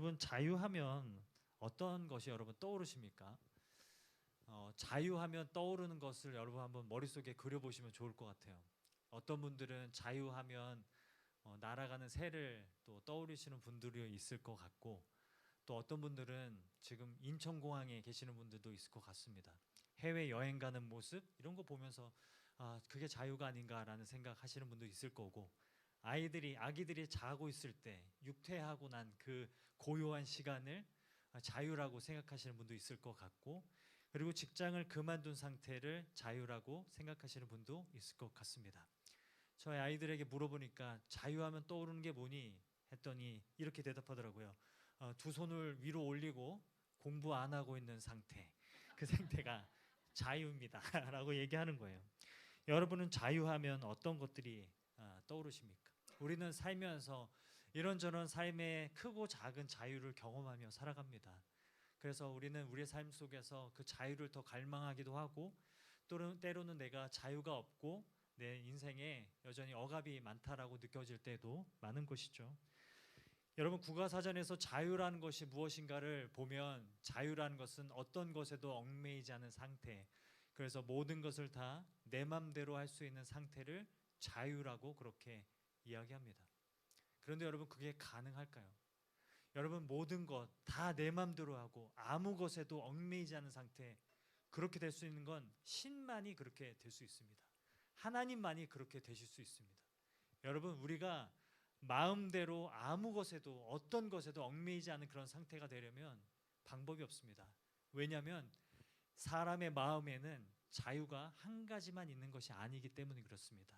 여러분 자유하면 어떤 것이 여러분 떠오르십니까? 자유하면 떠오르는 것을 여러분 한번 머릿속에 그려보시면 좋을 것 같아요. 어떤 분들은 자유하면 날아가는 새를 또 떠올리시는 분들이 있을 것 같고, 또 어떤 분들은 지금 인천공항에 계시는 분들도 있을 것 같습니다. 해외 여행 가는 모습 이런 거 보면서 그게 자유가 아닌가라는 생각하시는 분도 있을 거고, 아기들이 자고 있을 때 육퇴하고 난 그 고요한 시간을 자유라고 생각하시는 분도 있을 것 같고, 그리고 직장을 그만둔 상태를 자유라고 생각하시는 분도 있을 것 같습니다. 저희 아이들에게 물어보니까 자유하면 떠오르는 게 뭐니 했더니 이렇게 대답하더라고요. 두 손을 위로 올리고 공부 안 하고 있는 상태, 그 상태가 자유입니다 라고 얘기하는 거예요. 여러분은 자유하면 어떤 것들이 떠오르십니까? 우리는 살면서 이런저런 삶의 크고 작은 자유를 경험하며 살아갑니다. 그래서 우리는 우리의 삶 속에서 그 자유를 더 갈망하기도 하고, 또는 때로는 내가 자유가 없고 내 인생에 여전히 억압이 많다라고 느껴질 때도 많은 것이죠. 여러분, 국어사전에서 자유라는 것이 무엇인가를 보면 자유라는 것은 어떤 것에도 얽매이지 않은 상태, 그래서 모든 것을 다 내 맘대로 할 수 있는 상태를 자유라고 그렇게 이야기합니다. 그런데 여러분, 그게 가능할까요? 여러분, 모든 것 다 내 맘대로 하고 아무 것에도 얽매이지 않은 상태, 그렇게 될 수 있는 건 신만이 그렇게 될 수 있습니다. 하나님만이 그렇게 되실 수 있습니다. 여러분, 우리가 마음대로 아무 것에도 어떤 것에도 얽매이지 않은 그런 상태가 되려면 방법이 없습니다. 왜냐하면 사람의 마음에는 자유가 한 가지만 있는 것이 아니기 때문에 그렇습니다.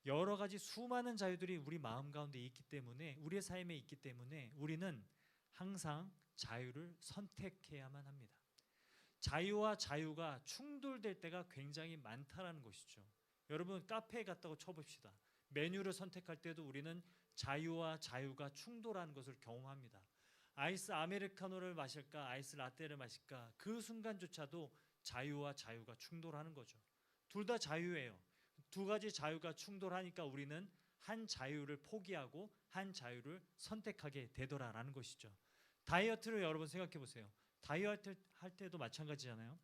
여러 가지 수많은 자유들이 우리 마음 가운데 있기 때문에, 우리의 삶에 있기 때문에 우리는 항상 자유를 선택해야만 합니다. 자유와 자유가 충돌될 때가 굉장히 많다라는 것이죠. 여러분, 카페에 갔다고 쳐봅시다. 메뉴를 선택할 때도 우리는 자유와 자유가 충돌하는 것을 경험합니다. 아이스 아메리카노를 마실까 아이스 라떼를 마실까, 그 순간조차도 자유와 자유가 충돌하는 거죠. 둘 다 자유예요. 두 가지 자유가 충돌하니까 우리는 한 자유를 포기하고 한 자유를 선택하게 되더라라는 것이죠. 다이어트를 여러분 생각해 보세요. 다이어트 할 때도 마찬가지잖아요.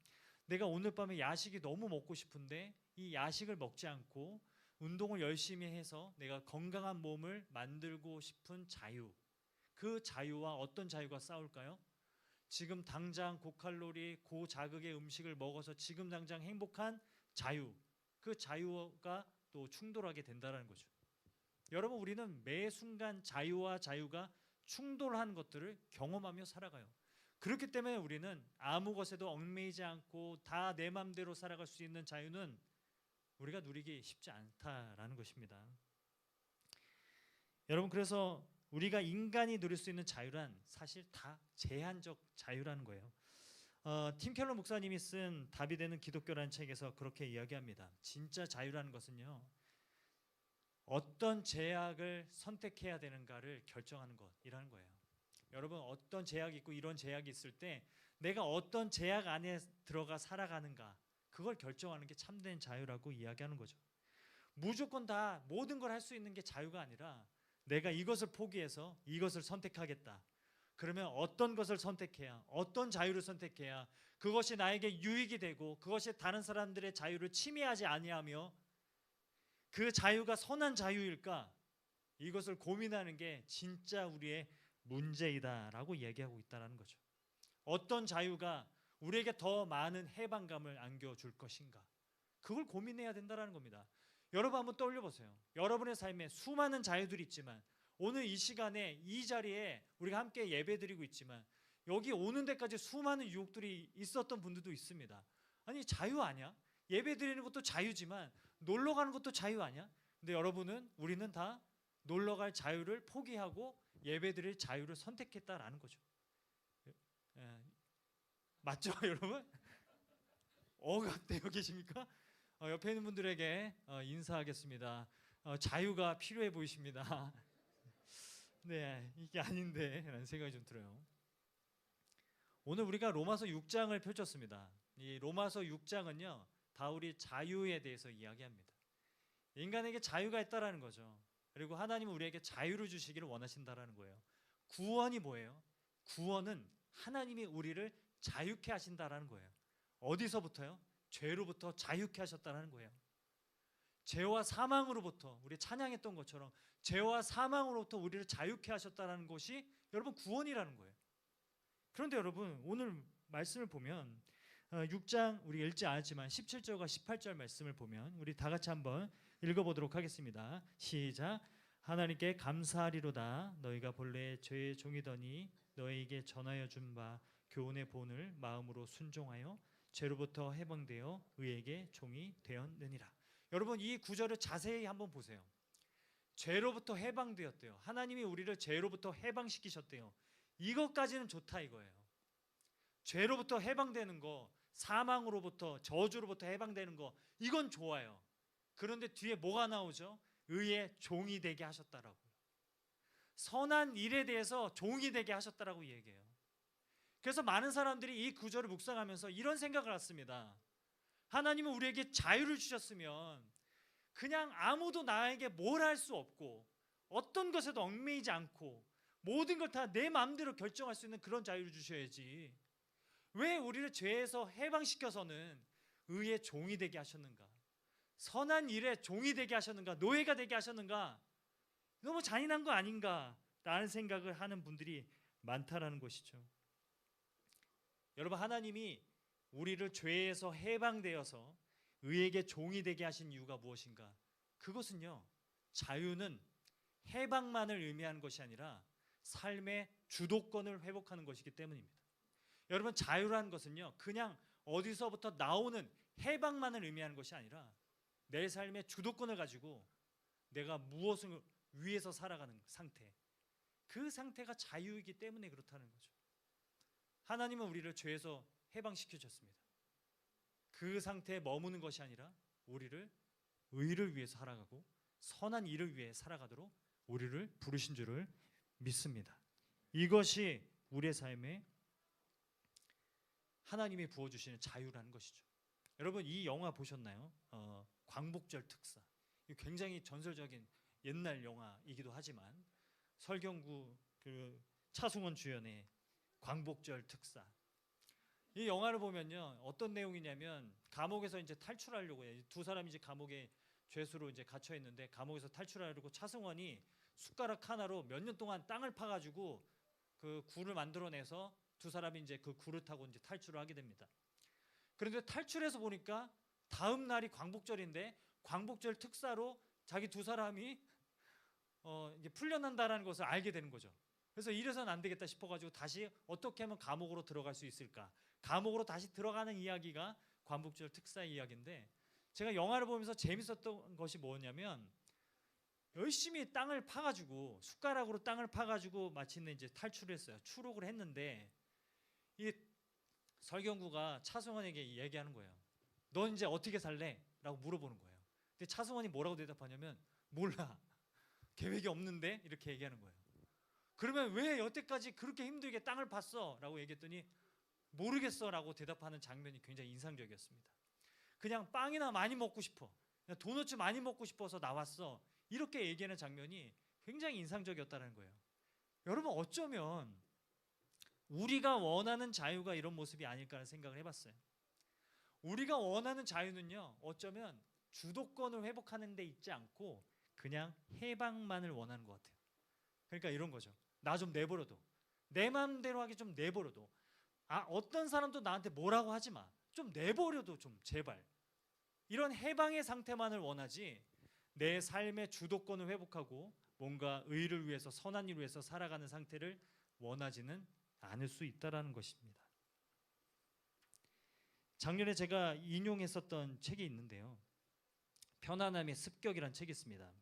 내가 오늘 밤에 야식이 너무 먹고 싶은데 이 야식을 먹지 않고 운동을 열심히 해서 내가 건강한 몸을 만들고 싶은 자유, 그 자유와 어떤 자유가 싸울까요? 지금 당장 고칼로리 고자극의 음식을 먹어서 지금 당장 행복한 자유, 그 자유가 또 충돌하게 된다는 거죠. 여러분, 우리는 매 순간 자유와 자유가 충돌하는 것들을 경험하며 살아가요. 그렇기 때문에 우리는 아무 것에도 얽매이지 않고 다 내 맘대로 살아갈 수 있는 자유는 우리가 누리기 쉽지 않다라는 것입니다. 여러분, 그래서 우리가 인간이 누릴 수 있는 자유란 사실 다 제한적 자유라는 거예요. 팀 켈러 목사님이 쓴 답이 되는 기독교라는 책에서 그렇게 이야기합니다. 진짜 자유라는 것은요, 어떤 제약을 선택해야 되는가를 결정하는 것이라는 거예요. 여러분, 어떤 제약이 있고 이런 제약이 있을 때 내가 어떤 제약 안에 들어가 살아가는가, 그걸 결정하는 게 참된 자유라고 이야기하는 거죠. 무조건 다 모든 걸 할 수 있는 게 자유가 아니라 내가 이것을 포기해서 이것을 선택하겠다. 그러면 어떤 것을 선택해야, 어떤 자유를 선택해야 그것이 나에게 유익이 되고 그것이 다른 사람들의 자유를 침해하지 아니하며 그 자유가 선한 자유일까? 이것을 고민하는 게 진짜 우리의 문제이다라고 얘기하고 있다는 거죠. 어떤 자유가 우리에게 더 많은 해방감을 안겨줄 것인가? 그걸 고민해야 된다는 겁니다. 여러분, 한번 떠올려 보세요. 여러분의 삶에 수많은 자유들이 있지만, 오늘 이 시간에 이 자리에 우리가 함께 예배드리고 있지만 여기 오는 데까지 수많은 유혹들이 있었던 분들도 있습니다. 아니, 자유 아니야? 예배드리는 것도 자유지만 놀러 가는 것도 자유 아니야? 근데 우리는 다 놀러 갈 자유를 포기하고 예배드릴 자유를 선택했다라는 거죠. 예, 맞죠, 여러분? 어갑되어 계십니까? 옆에 있는 분들에게 인사하겠습니다. 자유가 필요해 보이십니다. 네, 이게 아닌데 라는 생각이 좀 들어요. 오늘 우리가 로마서 6장을 펼쳤습니다. 이 로마서 6장은요, 바울이 자유에 대해서 이야기합니다. 인간에게 자유가 있다라는 거죠. 그리고 하나님은 우리에게 자유를 주시기를 원하신다라는 거예요. 구원이 뭐예요? 구원은 하나님이 우리를 자유케 하신다라는 거예요. 어디서부터요? 죄로부터 자유케 하셨다는 거예요. 죄와 사망으로부터, 우리 찬양했던 것처럼 죄와 사망으로부터 우리를 자유케 하셨다는 것이 여러분 구원이라는 거예요. 그런데 여러분 오늘 말씀을 보면 6장 우리 읽지 않았지만 17절과 18절 말씀을 보면 우리 다 같이 한번 읽어보도록 하겠습니다. 시작. 하나님께 감사하리로다. 너희가 본래 죄의 종이더니 너희에게 전하여 준 바 교훈의 본을 마음으로 순종하여 죄로부터 해방되어 의에게 종이 되었느니라. 여러분 이 구절을 자세히 한번 보세요. 죄로부터 해방되었대요. 하나님이 우리를 죄로부터 해방시키셨대요. 이것까지는 좋다 이거예요. 죄로부터 해방되는 거, 사망으로부터 저주로부터 해방되는 거, 이건 좋아요. 그런데 뒤에 뭐가 나오죠? 의의 종이 되게 하셨다라고요. 선한 일에 대해서 종이 되게 하셨다라고 얘기해요. 그래서 많은 사람들이 이 구절을 묵상하면서 이런 생각을 했습니다. 하나님은 우리에게 자유를 주셨으면 그냥 아무도 나에게 뭘 할 수 없고 어떤 것에도 얽매이지 않고 모든 걸 다 내 마음대로 결정할 수 있는 그런 자유를 주셔야지 왜 우리를 죄에서 해방시켜서는 의의 종이 되게 하셨는가? 선한 일에 종이 되게 하셨는가? 노예가 되게 하셨는가? 너무 잔인한 거 아닌가? 라는 생각을 하는 분들이 많다라는 것이죠. 여러분 하나님이 우리를 죄에서 해방되어서 의에게 종이 되게 하신 이유가 무엇인가? 그것은요, 자유는 해방만을 의미하는 것이 아니라 삶의 주도권을 회복하는 것이기 때문입니다. 여러분 자유라는 것은요, 그냥 어디서부터 나오는 해방만을 의미하는 것이 아니라 내 삶의 주도권을 가지고 내가 무엇을 위해서 살아가는 상태, 그 상태가 자유이기 때문에 그렇다는 거죠. 하나님은 우리를 죄에서 해방시켜 주셨습니다. 그 상태에 머무는 것이 아니라 우리를 의를 위해 살아가고 선한 일을 위해 살아가도록 우리를 부르신 줄을 믿습니다. 이것이 우리의 삶에 하나님이 부어주시는 자유라는 것이죠. 여러분 이 영화 보셨나요? 광복절 특사. 굉장히 전설적인 옛날 영화이기도 하지만 설경구 차승원 주연의 광복절 특사. 이 영화를 보면요 어떤 내용이냐면 감옥에서 이제 탈출하려고 해요. 두 사람이 이제 감옥에 죄수로 이제 갇혀 있는데 감옥에서 탈출하려고 차승원이 숟가락 하나로 몇 년 동안 땅을 파가지고 그 굴을 만들어내서 두 사람이 이제 그 굴을 타고 이제 탈출을 하게 됩니다. 그런데 탈출해서 보니까 다음 날이 광복절인데 광복절 특사로 자기 두 사람이 이제 풀려난다라는 것을 알게 되는 거죠. 그래서 이래서는 안 되겠다 싶어가지고 다시 어떻게 하면 감옥으로 들어갈 수 있을까? 감옥으로 다시 들어가는 이야기가 광복절 특사 이야기인데 제가 영화를 보면서 재밌었던 것이 뭐냐면 열심히 땅을 파가지고 숟가락으로 땅을 파가지고 마침내 이제 탈출을 했어요. 추록을 했는데 이 설경구가 차승원에게 얘기하는 거예요. 넌 이제 어떻게 살래? 라고 물어보는 거예요. 근데 차승원이 뭐라고 대답하냐면 몰라. 계획이 없는데? 이렇게 얘기하는 거예요. 그러면 왜 여태까지 그렇게 힘들게 땅을 팠어? 라고 얘기했더니 모르겠어 라고 대답하는 장면이 굉장히 인상적이었습니다. 그냥 빵이나 많이 먹고 싶어. 그냥 도넛 많이 먹고 싶어서 나왔어. 이렇게 얘기하는 장면이 굉장히 인상적이었다는 거예요. 여러분 어쩌면 우리가 원하는 자유가 이런 모습이 아닐까 하는 생각을 해봤어요. 우리가 원하는 자유는요 어쩌면 주도권을 회복하는 데 있지 않고 그냥 해방만을 원하는 것 같아요. 그러니까 이런 거죠. 나 좀 내버려둬. 내 마음대로 하기 좀 내버려둬. 어떤 사람도 나한테 뭐라고 하지 마. 좀 내버려둬 좀 제발. 이런 해방의 상태만을 원하지 내 삶의 주도권을 회복하고 뭔가 의를 위해서 선한 일을 위해서 살아가는 상태를 원하지는 않을 수 있다라는 것입니다. 작년에 제가 인용했었던 책이 있는데요. 편안함의 습격이라는 책이 있습니다.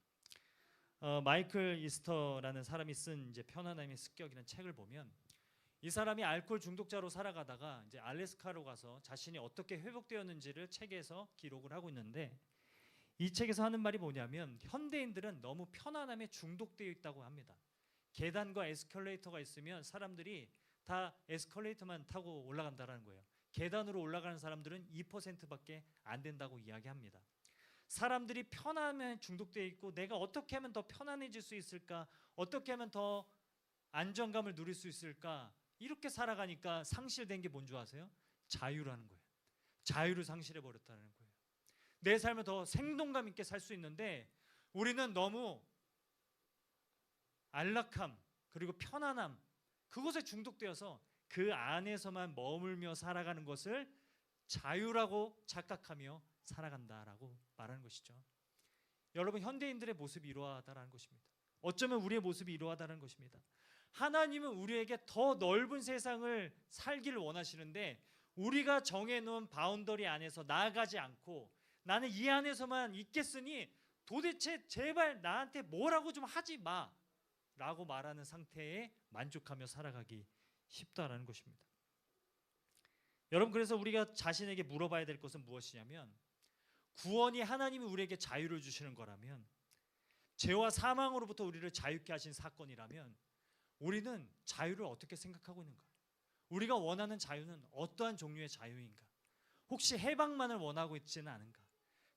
마이클 이스터라는 사람이 쓴 이제 편안함의 습격이라는 책을 보면 이 사람이 알코올 중독자로 살아가다가 이제 알래스카로 가서 자신이 어떻게 회복되었는지를 책에서 기록을 하고 있는데 이 책에서 하는 말이 뭐냐면 현대인들은 너무 편안함에 중독되어 있다고 합니다. 계단과 에스컬레이터가 있으면 사람들이 다 에스컬레이터만 타고 올라간다는 거예요. 계단으로 올라가는 사람들은 2%밖에 안 된다고 이야기합니다. 사람들이 편함에 중독되어 있고 내가 어떻게 하면 더 편안해질 수 있을까? 어떻게 하면 더 안정감을 누릴 수 있을까? 이렇게 살아가니까 상실된 게 뭔 줄 아세요? 자유라는 거예요. 자유를 상실해 버렸다는 거예요. 내 삶을 더 생동감 있게 살 수 있는데 우리는 너무 안락함 그리고 편안함 그것에 중독되어서 그 안에서만 머물며 살아가는 것을 자유라고 착각하며 살아간다라고 말하는 것이죠. 여러분, 현대인들의 모습이 이러하다라는 것입니다. 어쩌면 우리의 모습이 이러하다는 것입니다. 하나님은 우리에게 더 넓은 세상을 살기를 원하시는데 우리가 정해놓은 바운더리 안에서 나아가지 않고 나는 이 안에서만 있겠으니 도대체 제발 나한테 뭐라고 좀 하지 마 라고 말하는 상태에 만족하며 살아가기 쉽다라는 것입니다. 여러분, 그래서 우리가 자신에게 물어봐야 될 것은 무엇이냐면, 구원이 하나님이 우리에게 자유를 주시는 거라면, 죄와 사망으로부터 우리를 자유케 하신 사건이라면 우리는 자유를 어떻게 생각하고 있는가? 우리가 원하는 자유는 어떠한 종류의 자유인가? 혹시 해방만을 원하고 있지는 않은가?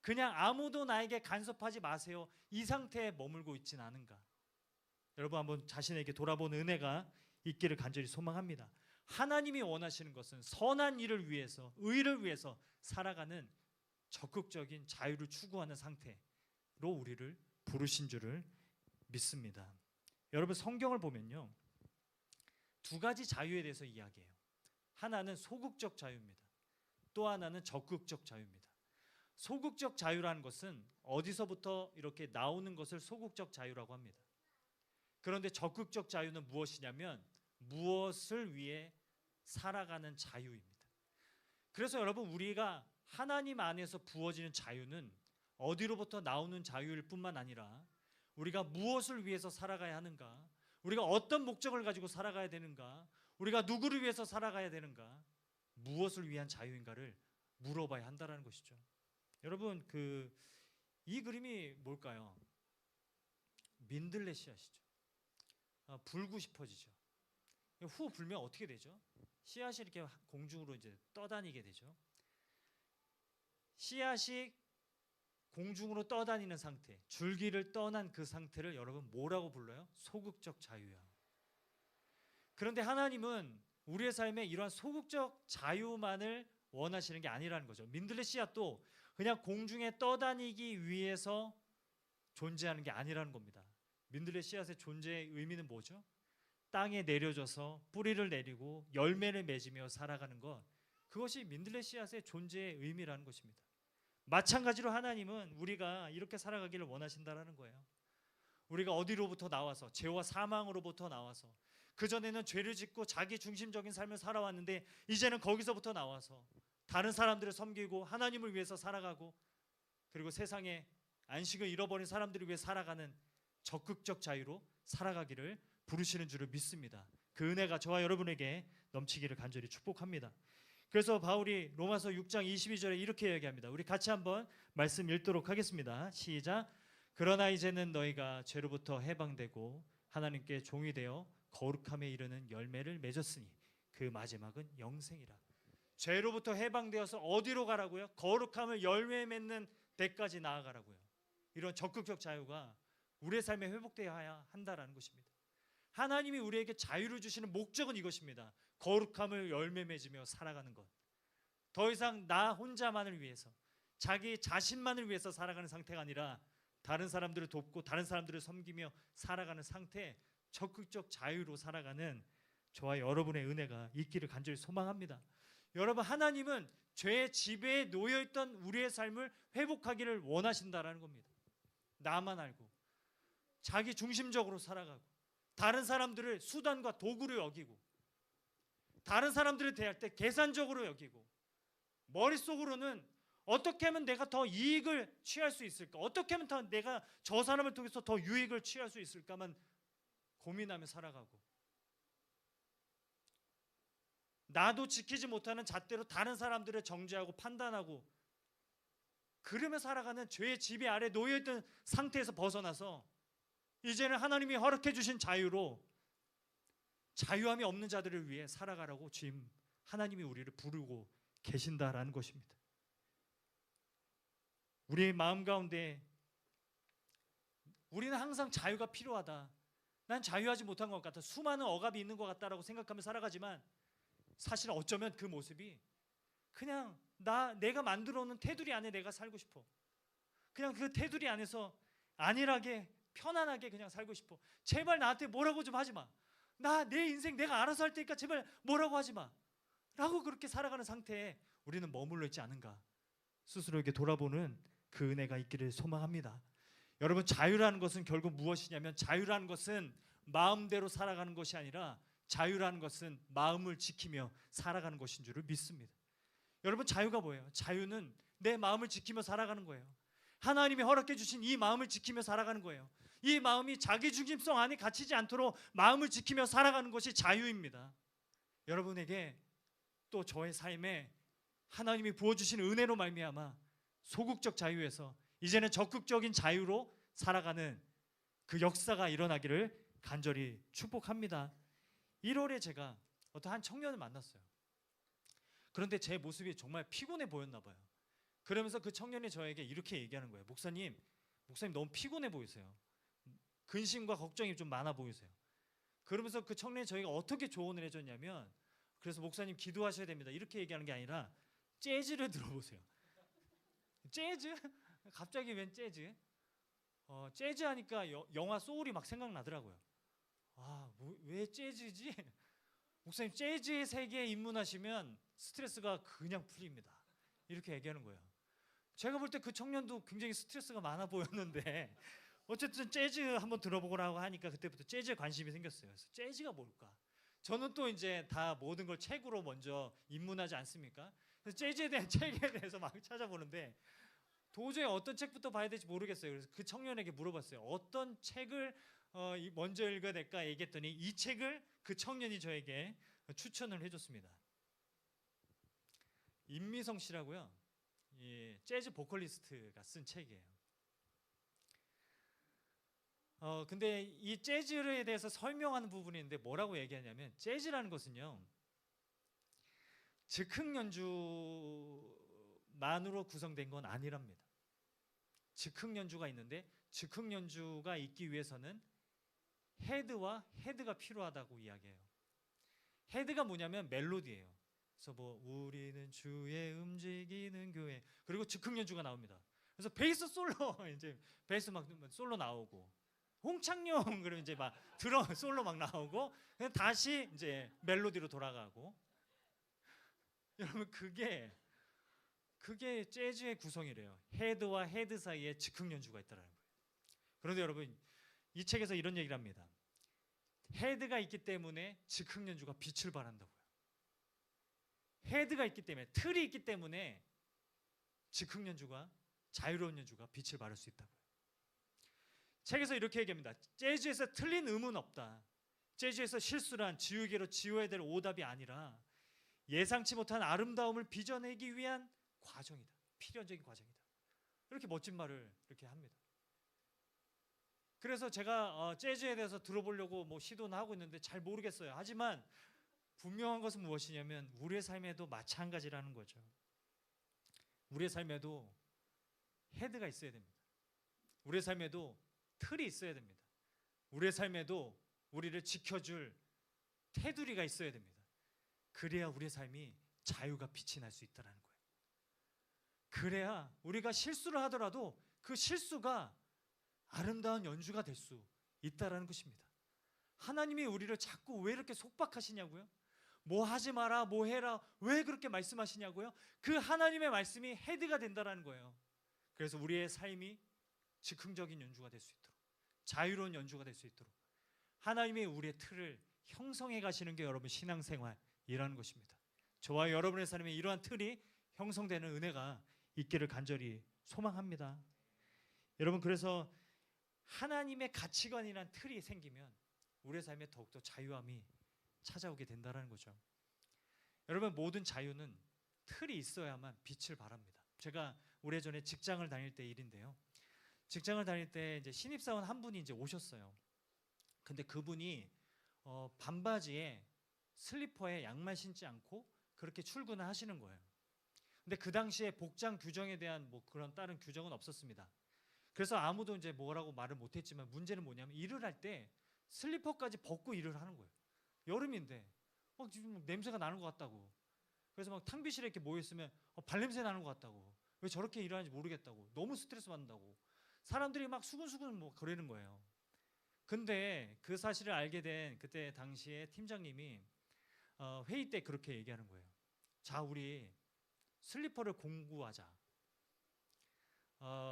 그냥 아무도 나에게 간섭하지 마세요, 이 상태에 머물고 있지는 않은가? 여러분, 한번 자신에게 돌아보는 은혜가 있기를 간절히 소망합니다. 하나님이 원하시는 것은 선한 일을 위해서, 의를 위해서 살아가는 적극적인 자유를 추구하는 상태로 우리를 부르신 줄을 믿습니다. 여러분, 성경을 보면요, 두 가지 자유에 대해서 이야기해요. 하나는 소극적 자유입니다. 또 하나는 적극적 자유입니다. 소극적 자유라는 것은 어디서부터 이렇게 나오는 것을 소극적 자유라고 합니다. 그런데 적극적 자유는 무엇이냐면 무엇을 위해 살아가는 자유입니다. 그래서 여러분, 우리가 하나님 안에서 부어지는 자유는 어디로부터 나오는 자유일 뿐만 아니라 우리가 무엇을 위해서 살아가야 하는가, 우리가 어떤 목적을 가지고 살아가야 되는가, 우리가 누구를 위해서 살아가야 되는가, 무엇을 위한 자유인가를 물어봐야 한다는 것이죠. 여러분, 이 그림이 뭘까요? 민들레 씨앗이죠. 불고 싶어지죠. 후 불면 어떻게 되죠? 씨앗이 이렇게 공중으로 이제 떠다니게 되죠. 씨앗이 공중으로 떠다니는 상태, 줄기를 떠난 그 상태를 여러분 뭐라고 불러요? 소극적 자유야. 그런데 하나님은 우리의 삶에 이러한 소극적 자유만을 원하시는 게 아니라는 거죠. 민들레 씨앗도 그냥 공중에 떠다니기 위해서 존재하는 게 아니라는 겁니다. 민들레 씨앗의 존재의 의미는 뭐죠? 땅에 내려져서 뿌리를 내리고 열매를 맺으며 살아가는 것, 그것이 민들레 씨앗의 존재의 의미라는 것입니다. 마찬가지로 하나님은 우리가 이렇게 살아가기를 원하신다라는 거예요. 우리가 어디로부터 나와서, 죄와 사망으로부터 나와서, 그전에는 죄를 짓고 자기 중심적인 삶을 살아왔는데 이제는 거기서부터 나와서 다른 사람들을 섬기고 하나님을 위해서 살아가고, 그리고 세상에 안식을 잃어버린 사람들을 위해 살아가는 적극적 자유로 살아가기를 부르시는 줄을 믿습니다. 그 은혜가 저와 여러분에게 넘치기를 간절히 축복합니다. 그래서 바울이 로마서 6장 22절에 이렇게 얘기합니다. 우리 같이 한번 말씀 읽도록 하겠습니다. 시작. 그러나 이제는 너희가 죄로부터 해방되고 하나님께 종이 되어 거룩함에 이르는 열매를 맺었으니 그 마지막은 영생이라. 죄로부터 해방되어서 어디로 가라고요? 거룩함을 열매 맺는 데까지 나아가라고요. 이런 적극적 자유가 우리의 삶에 회복되어야 한다라는 것입니다. 하나님이 우리에게 자유를 주시는 목적은 이것입니다. 거룩함을 열매 맺으며 살아가는 것. 더 이상 나 혼자만을 위해서, 자기 자신만을 위해서 살아가는 상태가 아니라 다른 사람들을 돕고 다른 사람들을 섬기며 살아가는 상태, 적극적 자유로 살아가는 저와 여러분의 은혜가 있기를 간절히 소망합니다. 여러분, 하나님은 죄의 지배에 놓여있던 우리의 삶을 회복하기를 원하신다라는 겁니다. 나만 알고 자기 중심적으로 살아가고 다른 사람들을 수단과 도구로 여기고 다른 사람들을 대할 때 계산적으로 여기고 머릿속으로는 어떻게 하면 내가 더 이익을 취할 수 있을까, 어떻게 하면 더 내가 저 사람을 통해서 더 유익을 취할 수 있을까만 고민하며 살아가고, 나도 지키지 못하는 잣대로 다른 사람들을 정죄하고 판단하고 그러며 살아가는 죄의 지배 아래 놓여있던 상태에서 벗어나서 이제는 하나님이 허락해 주신 자유로 자유함이 없는 자들을 위해 살아가라고 지금 하나님이 우리를 부르고 계신다라는 것입니다. 우리의 마음 가운데 우리는 항상 자유가 필요하다, 난 자유하지 못한 것 같다. 수많은 억압이 있는 것 같다라고 생각하며 살아가지만 사실 어쩌면 그 모습이 그냥 내가 만들어 놓은 테두리 안에 내가 살고 싶어. 그냥 그 테두리 안에서 안일하게 편안하게 그냥 살고 싶어. 제발 나한테 뭐라고 좀 하지 마. 내 인생 내가 알아서 할 테니까 제발 뭐라고 하지 마. 라고 그렇게 살아가는 상태에 우리는 머물러 있지 않은가. 스스로에게 돌아보는 그 은혜가 있기를 소망합니다. 여러분, 자유라는 것은 결국 무엇이냐면, 자유라는 것은 마음대로 살아가는 것이 아니라 자유라는 것은 마음을 지키며 살아가는 것인 줄을 믿습니다. 여러분, 자유가 뭐예요? 자유는 내 마음을 지키며 살아가는 거예요. 하나님이 허락해 주신 이 마음을 지키며 살아가는 거예요. 이 마음이 자기중심성 안에 갇히지 않도록 마음을 지키며 살아가는 것이 자유입니다. 여러분에게 또 저의 삶에 하나님이 부어주신 은혜로 말미암아 소극적 자유에서 이제는 적극적인 자유로 살아가는 그 역사가 일어나기를 간절히 축복합니다. 1월에 제가 어떤 한 청년을 만났어요. 그런데 제 모습이 정말 피곤해 보였나 봐요. 그러면서 그 청년이 저에게 이렇게 얘기하는 거예요. 목사님 너무 피곤해 보이세요. 근심과 걱정이 좀 많아 보이세요. 그러면서 그 청년이 저희가 어떻게 조언을 해줬냐면, 그래서 목사님 기도하셔야 됩니다, 이렇게 얘기하는 게 아니라 재즈를 들어보세요. 재즈? 갑자기 웬 재즈? 재즈 하니까 영화 소울이 막 생각나더라고요. 왜 재즈지? 목사님 재즈의 세계에 입문하시면 스트레스가 그냥 풀립니다, 이렇게 얘기하는 거예요. 제가 볼 때 그 청년도 굉장히 스트레스가 많아 보였는데 어쨌든 재즈 한번 들어보라고 하니까 그때부터 재즈에 관심이 생겼어요. 그래서 재즈가 뭘까? 저는 또 이제 다 모든 걸 책으로 먼저 입문하지 않습니까? 그래서 재즈에 대한 책에 대해서 막 찾아보는데 도저히 어떤 책부터 봐야 될지 모르겠어요. 그래서 그 청년에게 물어봤어요. 어떤 책을 먼저 읽어야 될까 얘기했더니 이 책을 그 청년이 저에게 추천을 해줬습니다. 임미성 씨라고요, 재즈 보컬리스트가 쓴 책이에요. 근데 이 재즈에 대해서 설명하는 부분이 있는데 뭐라고 얘기하냐면, 재즈라는 것은요, 즉흥 연주만으로 구성된 건 아니랍니다. 즉흥 연주가 있는데 즉흥 연주가 있기 위해서는 헤드와 헤드가 필요하다고 이야기해요. 헤드가 뭐냐면 멜로디예요. 그래서 우리는 주의 움직이는 교회, 그리고 즉흥 연주가 나옵니다. 그래서 베이스 솔로 이제 베이스 막 솔로 나오고, 홍창용 그러면 이제 막 드럼 솔로 막 나오고, 그냥 다시 이제 멜로디로 돌아가고. 여러분, 그게 재즈의 구성이래요. 헤드와 헤드 사이에 즉흥 연주가 있다는 거예요. 그런데 여러분, 이 책에서 이런 얘기를 합니다. 헤드가 있기 때문에 즉흥 연주가 빛을 발한다고요. 헤드가 있기 때문에, 틀이 있기 때문에 즉흥 연주가, 자유로운 연주가 빛을 발할 수 있다고요. 책에서 이렇게 얘기합니다. 재즈에서 틀린 음은 없다. 재즈에서 실수란 지우개로 지워야 될 오답이 아니라 예상치 못한 아름다움을 빚어내기 위한 과정이다. 필연적인 과정이다. 이렇게 멋진 말을 이렇게 합니다. 그래서 제가 재즈에 대해서 들어보려고 시도는 하고 있는데 잘 모르겠어요. 하지만 분명한 것은 무엇이냐면 우리의 삶에도 마찬가지라는 거죠. 우리의 삶에도 헤드가 있어야 됩니다. 우리의 삶에도 틀이 있어야 됩니다. 우리의 삶에도 우리를 지켜줄 테두리가 있어야 됩니다. 그래야 우리의 삶이 자유가 빛이 날 수 있다는 거예요. 그래야 우리가 실수를 하더라도 그 실수가 아름다운 연주가 될 수 있다는 것입니다. 하나님이 우리를 자꾸 왜 이렇게 속박하시냐고요? 뭐 하지 마라, 뭐 해라, 왜 그렇게 말씀하시냐고요? 그 하나님의 말씀이 헤드가 된다는 거예요. 그래서 우리의 삶이 즉흥적인 연주가 될 수 있도록, 자유로운 연주가 될 수 있도록 하나님이 우리의 틀을 형성해 가시는 게 여러분 신앙생활이라는 것입니다. 저와 여러분의 삶에 이러한 틀이 형성되는 은혜가 있기를 간절히 소망합니다. 여러분, 그래서 하나님의 가치관이란 틀이 생기면 우리의 삶에 더욱더 자유함이 찾아오게 된다는 거죠. 여러분, 모든 자유는 틀이 있어야만 빛을 발합니다. 제가 오래전에 직장을 다닐 때 일인데요. 직장을 다닐 때 이제 신입사원 한 분이 이제 오셨어요. 근데 그분이 반바지에 슬리퍼에 양말 신지 않고 그렇게 출근을 하시는 거예요. 근데 그 당시에 복장 규정에 대한 그런 다른 규정은 없었습니다. 그래서 아무도 이제 뭐라고 말을 못했지만 문제는 뭐냐면 일을 할 때 슬리퍼까지 벗고 일을 하는 거예요. 여름인데 막 지금 냄새가 나는 것 같다고. 그래서 막 탕비실에 이렇게 모여 있으면 발냄새 나는 것 같다고. 왜 저렇게 일하는지 모르겠다고. 너무 스트레스 받는다고. 사람들이 막 수근수근 뭐 그러는 거예요. 근데 그 사실을 알게 된 그때 당시에 팀장님이 회의 때 그렇게 얘기하는 거예요. 자, 우리 슬리퍼를 공구하자.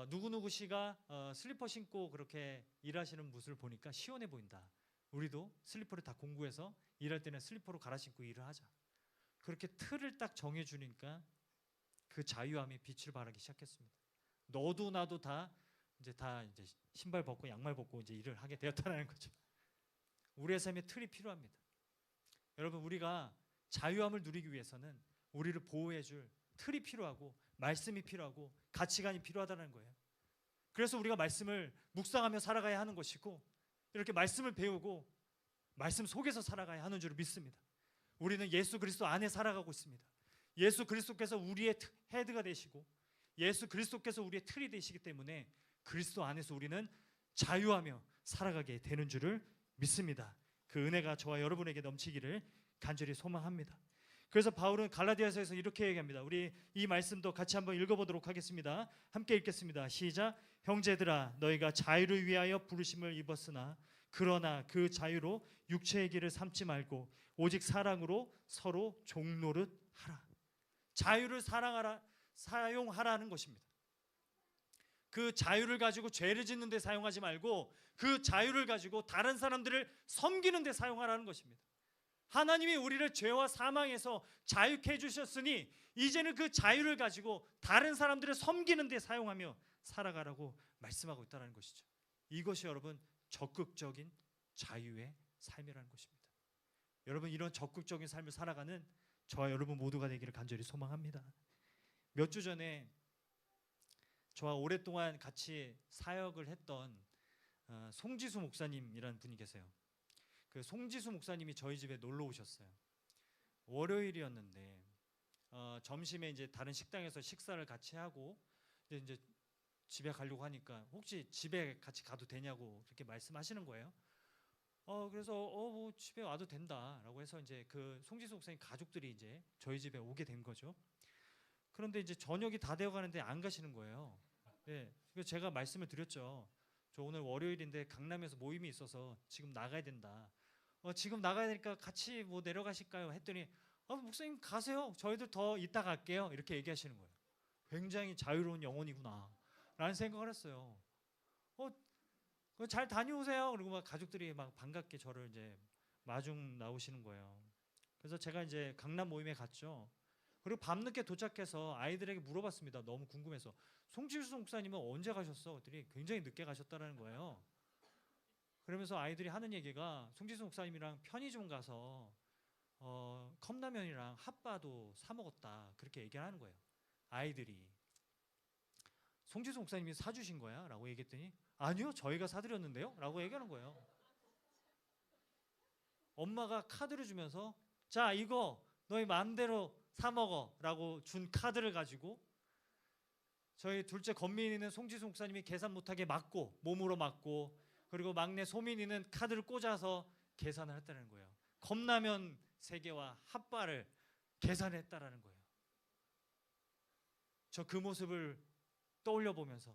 누구누구 씨가 슬리퍼 신고 그렇게 일하시는 모습을 보니까 시원해 보인다. 우리도 슬리퍼를 다 공구해서 일할 때는 슬리퍼로 갈아 신고 일을 하자. 그렇게 틀을 딱 정해주니까 그 자유함이 빛을 발하기 시작했습니다. 너도 나도 다 이제 신발 벗고 양말 벗고 이제 일을 하게 되었다는 거죠. 우리의 삶에 틀이 필요합니다. 여러분, 우리가 자유함을 누리기 위해서는 우리를 보호해줄 틀이 필요하고 말씀이 필요하고 가치관이 필요하다는 거예요. 그래서 우리가 말씀을 묵상하며 살아가야 하는 것이고 이렇게 말씀을 배우고 말씀 속에서 살아가야 하는 줄 믿습니다. 우리는 예수 그리스도 안에 살아가고 있습니다. 예수 그리스도께서 우리의 헤드가 되시고 예수 그리스도께서 우리의 틀이 되시기 때문에 그리스도 안에서 우리는 자유하며 살아가게 되는 줄을 믿습니다. 그 은혜가 저와 여러분에게 넘치기를 간절히 소망합니다. 그래서 바울은 갈라디아서에서 이렇게 얘기합니다. 우리 이 말씀도 같이 한번 읽어보도록 하겠습니다. 함께 읽겠습니다. 시작. 형제들아, 너희가 자유를 위하여 부르심을 입었으나 그러나 그 자유로 육체의 길을 삼지 말고 오직 사랑으로 서로 종노릇 하라. 자유를 사용하라는 것입니다. 그 자유를 가지고 죄를 짓는 데 사용하지 말고 그 자유를 가지고 다른 사람들을 섬기는 데 사용하라는 것입니다. 하나님이 우리를 죄와 사망에서 자유케 해주셨으니 이제는 그 자유를 가지고 다른 사람들을 섬기는 데 사용하며 살아가라고 말씀하고 있다는 것이죠. 이것이 여러분 적극적인 자유의 삶이라는 것입니다. 여러분, 이런 적극적인 삶을 살아가는 저와 여러분 모두가 되기를 간절히 소망합니다. 몇 주 전에 저와 오랫동안 같이 사역을 했던 송지수 목사님이라는 분이 계세요. 그 송지수 목사님이 저희 집에 놀러 오셨어요. 월요일이었는데 점심에 이제 다른 식당에서 식사를 같이 하고 이제 집에 가려고 하니까 혹시 집에 같이 가도 되냐고 그렇게 말씀하시는 거예요. 그래서 뭐 집에 와도 된다라고 해서 이제 그 송지수 목사님 가족들이 이제 저희 집에 오게 된 거죠. 그런데 이제 저녁이 다 되어 가는데 안 가시는 거예요. 네, 그래서 제가 말씀을 드렸죠. 저 오늘 월요일인데 강남에서 모임이 있어서 지금 나가야 된다. 지금 나가야 되니까 같이 뭐 내려가실까요? 했더니 목사님 가세요. 저희들 더 이따 갈게요. 이렇게 얘기하시는 거예요. 굉장히 자유로운 영혼이구나 라는 생각을 했어요. 잘 다녀오세요. 그리고 막 가족들이 막 반갑게 저를 이제 마중 나오시는 거예요. 그래서 제가 이제 강남 모임에 갔죠. 그리고 밤늦게 도착해서 아이들에게 물어봤습니다. 너무 궁금해서. 송지수 목사님은 언제 가셨어? 그랬더니 굉장히 늦게 가셨다는 거예요. 그러면서 아이들이 하는 얘기가 송지수 목사님이랑 편의점 가서 컵라면이랑 핫바도 사 먹었다 그렇게 얘기를 하는 거예요. 아이들이. 송지수 목사님이 사주신 거야? 라고 얘기했더니 아니요, 저희가 사드렸는데요? 라고 얘기하는 거예요. 엄마가 카드를 주면서 자, 이거 너희 마음대로 사 먹어 라고 준 카드를 가지고 저희 둘째 건민이는 송지수 목사님이 계산 못하게 막고 몸으로 막고 그리고 막내 소민이는 카드를 꽂아서 계산을 했다는 거예요. 컵라면 3개와 핫바를 계산했다라는 거예요. 저 그 모습을 떠올려 보면서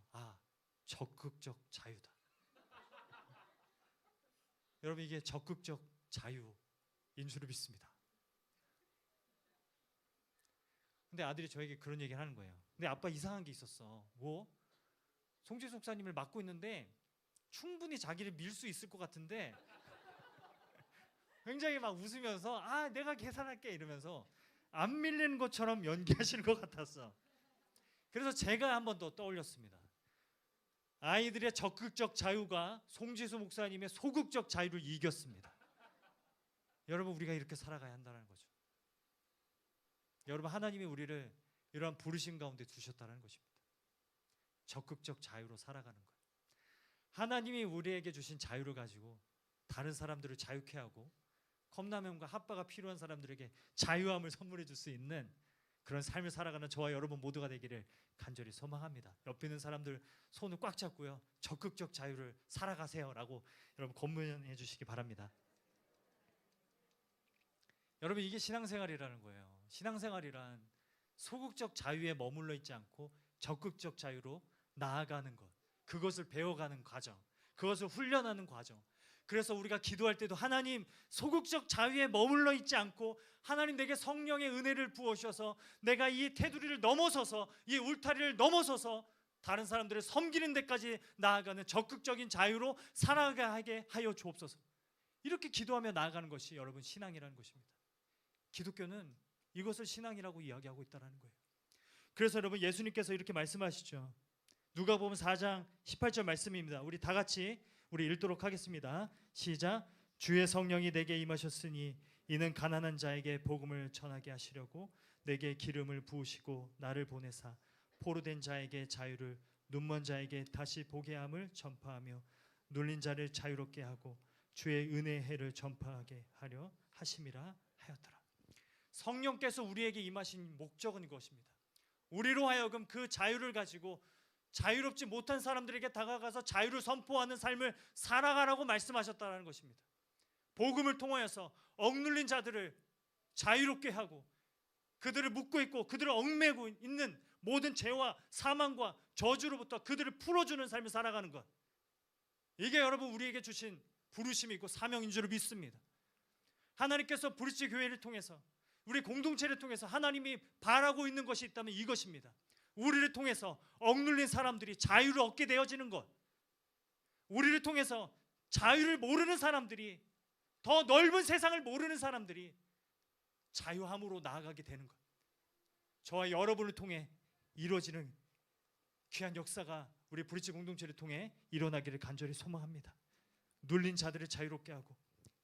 적극적 자유다. 여러분, 이게 적극적 자유인 줄 믿습니다. 근데 아들이 저에게 그런 얘기를 하는 거예요. 근데 아빠 이상한 게 있었어. 뭐? 송지수 목사님을 맡고 있는데 충분히 자기를 밀 수 있을 것 같은데 굉장히 막 웃으면서 내가 계산할게 이러면서 안 밀리는 것처럼 연기하시는 것 같았어. 그래서 제가 한 번 더 떠올렸습니다. 아이들의 적극적 자유가 송지수 목사님의 소극적 자유를 이겼습니다. 여러분, 우리가 이렇게 살아가야 한다는 거죠. 여러분, 하나님이 우리를 이러한 부르심 가운데 두셨다는 것입니다. 적극적 자유로 살아가는 것. 하나님이 우리에게 주신 자유를 가지고 다른 사람들을 자유케 하고 컵라면과 핫바가 필요한 사람들에게 자유함을 선물해 줄 수 있는 그런 삶을 살아가는 저와 여러분 모두가 되기를 간절히 소망합니다. 옆에 있는 사람들 손을 꽉 잡고요, 적극적 자유를 살아가세요라고 여러분 권면해 주시기 바랍니다. 여러분, 이게 신앙생활이라는 거예요. 신앙생활이란 소극적 자유에 머물러 있지 않고 적극적 자유로 나아가는 것, 그것을 배워가는 과정, 그것을 훈련하는 과정. 그래서 우리가 기도할 때도 하나님, 소극적 자유에 머물러 있지 않고 하나님 내게 성령의 은혜를 부어주셔서 내가 이 테두리를 넘어서서, 이 울타리를 넘어서서 다른 사람들을 섬기는 데까지 나아가는 적극적인 자유로 살아가게 하여 주옵소서. 이렇게 기도하며 나아가는 것이 여러분 신앙이라는 것입니다. 기독교는 이것을 신앙이라고 이야기하고 있다는 거예요. 그래서 여러분, 예수님께서 이렇게 말씀하시죠. 누가복음 4장 18절 말씀입니다. 우리 다 같이 우리 읽도록 하겠습니다. 시작. 주의 성령이 내게 임하셨으니 이는 가난한 자에게 복음을 전하게 하시려고 내게 기름을 부으시고 나를 보내사 포로된 자에게 자유를, 눈먼 자에게 다시 보게 함을 전파하며 눌린 자를 자유롭게 하고 주의 은혜의 해를 전파하게 하려 하심이라 하였더라. 성령께서 우리에게 임하신 목적은 이것입니다. 우리로 하여금 그 자유를 가지고 자유롭지 못한 사람들에게 다가가서 자유를 선포하는 삶을 살아가라고 말씀하셨다는 것입니다. 복음을 통하여서 억눌린 자들을 자유롭게 하고 그들을 묶고 있고 그들을 얽매고 있는 모든 죄와 사망과 저주로부터 그들을 풀어주는 삶을 살아가는 것, 이게 여러분 우리에게 주신 부르심이고 사명인 줄 믿습니다. 하나님께서 브릿지 교회를 통해서, 우리 공동체를 통해서 하나님이 바라고 있는 것이 있다면 이것입니다. 우리를 통해서 억눌린 사람들이 자유를 얻게 되어지는 것, 우리를 통해서 자유를 모르는 사람들이, 더 넓은 세상을 모르는 사람들이 자유함으로 나아가게 되는 것, 저와 여러분을 통해 이루어지는 귀한 역사가 우리 브릿지 공동체를 통해 일어나기를 간절히 소망합니다. 눌린 자들을 자유롭게 하고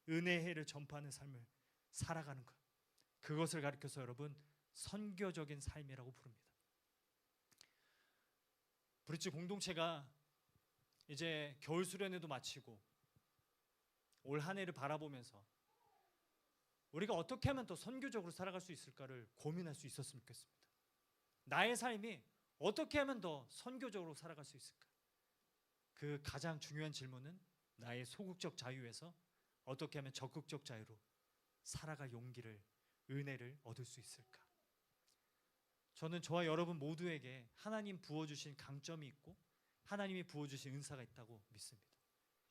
은혜의 해를 전파하는 삶을 살아가는 것, 그것을 가리켜서 여러분 선교적인 삶이라고 부릅니다. 브릿지 공동체가 이제 겨울 수련회도 마치고 올 한 해를 바라보면서 우리가 어떻게 하면 더 선교적으로 살아갈 수 있을까를 고민할 수 있었으면 좋겠습니다. 나의 삶이 어떻게 하면 더 선교적으로 살아갈 수 있을까? 그 가장 중요한 질문은 나의 소극적 자유에서 어떻게 하면 적극적 자유로 살아갈 용기를, 은혜를 얻을 수 있을까? 저는 저와 여러분 모두에게 하나님 부어주신 강점이 있고 하나님이 부어주신 은사가 있다고 믿습니다.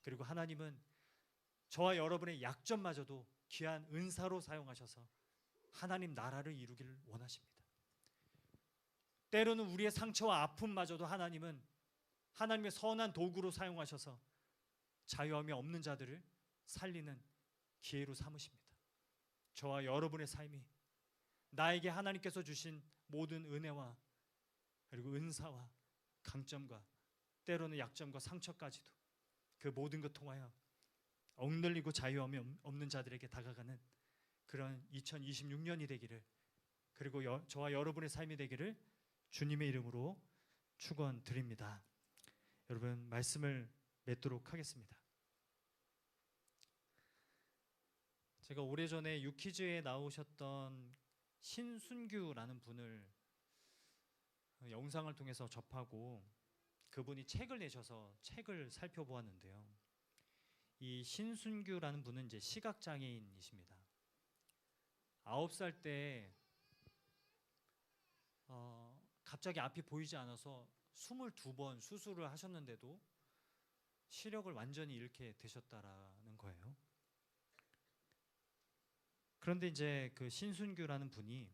그리고 하나님은 저와 여러분의 약점마저도 귀한 은사로 사용하셔서 하나님 나라를 이루기를 원하십니다. 때로는 우리의 상처와 아픔마저도 하나님은 하나님의 선한 도구로 사용하셔서 자유함이 없는 자들을 살리는 기회로 삼으십니다. 저와 여러분의 삶이 나에게 하나님께서 주신 모든 은혜와 그리고 은사와 강점과 때로는 약점과 상처까지도 그 모든 것 통하여 억눌리고 자유함이 없는 자들에게 다가가는 그런 2026년이 되기를, 그리고 저와 여러분의 삶이 되기를 주님의 이름으로 축원드립니다. 여러분, 말씀을 맺도록 하겠습니다. 제가 오래전에 유퀴즈에 나오셨던 신순규라는 분을 영상을 통해서 접하고 그분이 책을 내셔서 책을 살펴보았는데요. 이 신순규라는 분은 이제 시각장애인이십니다. 9살 때 갑자기 앞이 보이지 않아서 22번 수술을 하셨는데도 시력을 완전히 잃게 되셨다라는 거예요. 그런데 이제 그 신순규라는 분이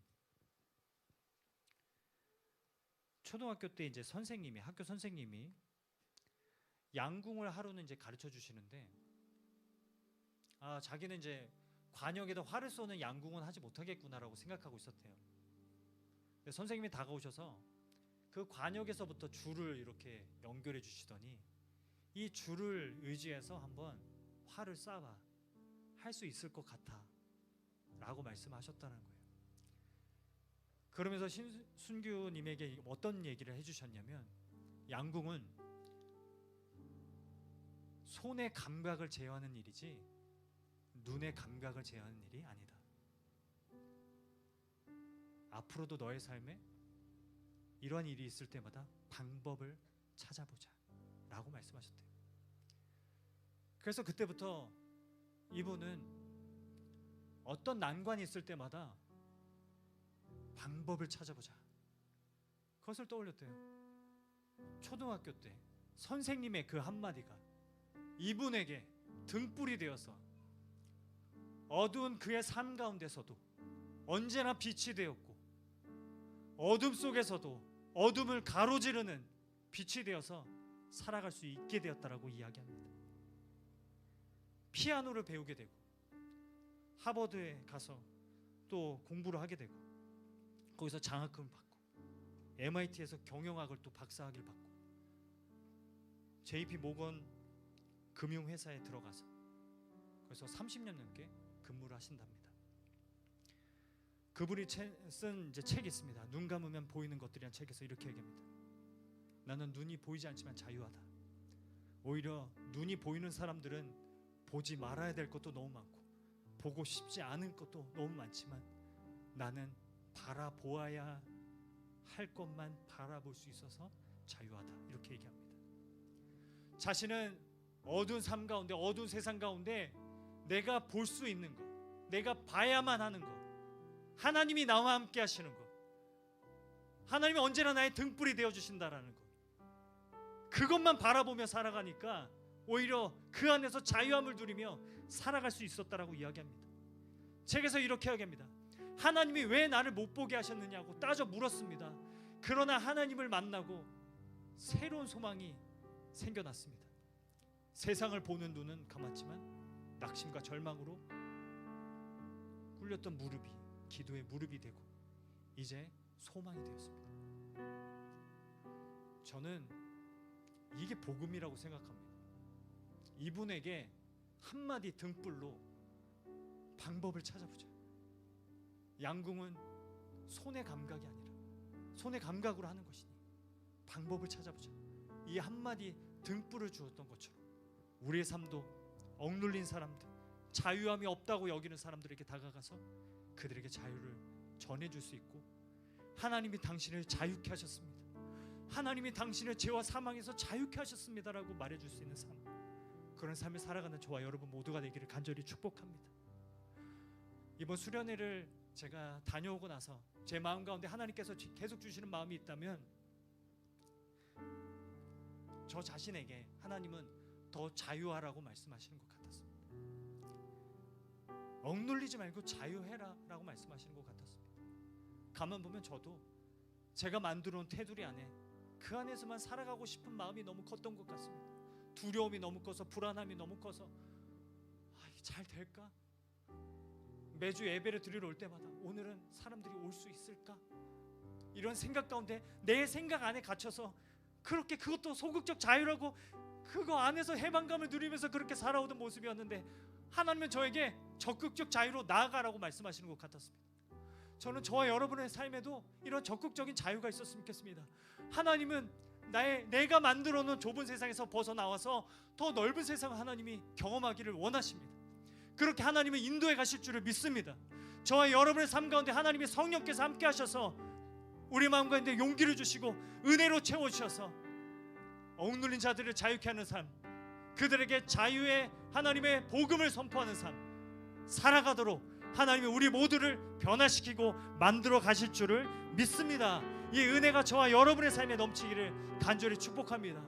초등학교 때 이제 선생님이, 학교 선생님이 양궁을 하루는 이제 가르쳐 주시는데, 자기는 이제 관역에다 활을 쏘는 양궁은 하지 못하겠구나라고 생각하고 있었대요. 선생님이 다가오셔서 그 관역에서부터 줄을 이렇게 연결해 주시더니 이 줄을 의지해서 한번 활을 쏴봐, 할 수 있을 것 같아 라고 말씀하셨다는 거예요. 그러면서 신순규님에게 어떤 얘기를 해주셨냐면, 양궁은 손의 감각을 제어하는 일이지 눈의 감각을 제어하는 일이 아니다. 앞으로도 너의 삶에 이러한 일이 있을 때마다 방법을 찾아보자 라고 말씀하셨대요. 그래서 그때부터 이분은 어떤 난관이 있을 때마다 방법을 찾아보자, 그것을 떠올렸대요. 초등학교 때 선생님의 그 한마디가 이분에게 등불이 되어서 어두운 그의 삶 가운데서도 언제나 빛이 되었고, 어둠 속에서도 어둠을 가로지르는 빛이 되어서 살아갈 수 있게 되었다라고 이야기합니다. 피아노를 배우게 되고 하버드에 가서 또 공부를 하게 되고 거기서 장학금을 받고 MIT에서 경영학을 또 박사학위를 받고 JP 모건 금융회사에 들어가서 그래서 30년 넘게 근무를 하신답니다. 그분이 쓴 책이 있습니다. 눈 감으면 보이는 것들이란 책에서 이렇게 얘기합니다. 나는 눈이 보이지 않지만 자유하다. 오히려 눈이 보이는 사람들은 보지 말아야 될 것도 너무 많고 보고 싶지 않은 것도 너무 많지만 나는 바라보아야 할 것만 바라볼 수 있어서 자유하다, 이렇게 얘기합니다. 자신은 어두운 삶 가운데, 어두운 세상 가운데 내가 볼 수 있는 것, 내가 봐야만 하는 것, 하나님이 나와 함께 하시는 것, 하나님이 언제나 나의 등불이 되어주신다라는 것, 그것만 바라보며 살아가니까 오히려 그 안에서 자유함을 누리며 살아갈 수 있었다라고 이야기합니다. 책에서 이렇게 이야기합니다. 하나님이 왜 나를 못 보게 하셨느냐고 따져 물었습니다. 그러나 하나님을 만나고 새로운 소망이 생겨났습니다. 세상을 보는 눈은 감았지만 낙심과 절망으로 꿇렸던 무릎이 기도의 무릎이 되고 이제 소망이 되었습니다. 저는 이게 복음이라고 생각합니다. 이분에게 한마디 등불로 방법을 찾아보자. 양궁은 손의 감각이 아니라 손의 감각으로 하는 것이니 방법을 찾아보자. 이 한마디 등불을 주었던 것처럼 우리의 삶도 억눌린 사람들, 자유함이 없다고 여기는 사람들에게 다가가서 그들에게 자유를 전해줄 수 있고, 하나님이 당신을 자유케 하셨습니다, 하나님이 당신을 죄와 사망에서 자유케 하셨습니다라고 말해줄 수 있는 삶, 그런 삶을 살아가는 저와 여러분 모두가 되기를 간절히 축복합니다. 이번 수련회를 제가 다녀오고 나서 제 마음 가운데 하나님께서 계속 주시는 마음이 있다면 저 자신에게 하나님은 더 자유하라고 말씀하시는 것 같았습니다. 억눌리지 말고 자유해라 라고 말씀하시는 것 같았습니다. 가만 보면 저도 제가 만들어 놓은 테두리 안에 그 안에서만 살아가고 싶은 마음이 너무 컸던 것 같습니다. 두려움이 너무 커서, 불안함이 너무 커서 잘 될까? 매주 예배를 드리러 올 때마다 오늘은 사람들이 올 수 있을까? 이런 생각 가운데 내 생각 안에 갇혀서 그렇게, 그것도 소극적 자유라고 그거 안에서 해방감을 누리면서 그렇게 살아오던 모습이었는데 하나님은 저에게 적극적 자유로 나아가라고 말씀하시는 것 같았습니다. 저는 저와 여러분의 삶에도 이런 적극적인 자유가 있었으면 좋겠습니다. 하나님은 내가 만들어 놓은 좁은 세상에서 벗어나와서 더 넓은 세상을 하나님이 경험하기를 원하십니다. 그렇게 하나님은 인도해 가실 줄을 믿습니다. 저와 여러분의 삶 가운데 하나님의 성령께서 함께 하셔서 우리 마음 가운데 용기를 주시고 은혜로 채워주셔서 억눌린 자들을 자유케 하는 삶, 그들에게 자유의 하나님의 복음을 선포하는 삶 살아가도록 하나님이 우리 모두를 변화시키고 만들어 가실 줄을 믿습니다. 이 은혜가 저와 여러분의 삶에 넘치기를 간절히 축복합니다.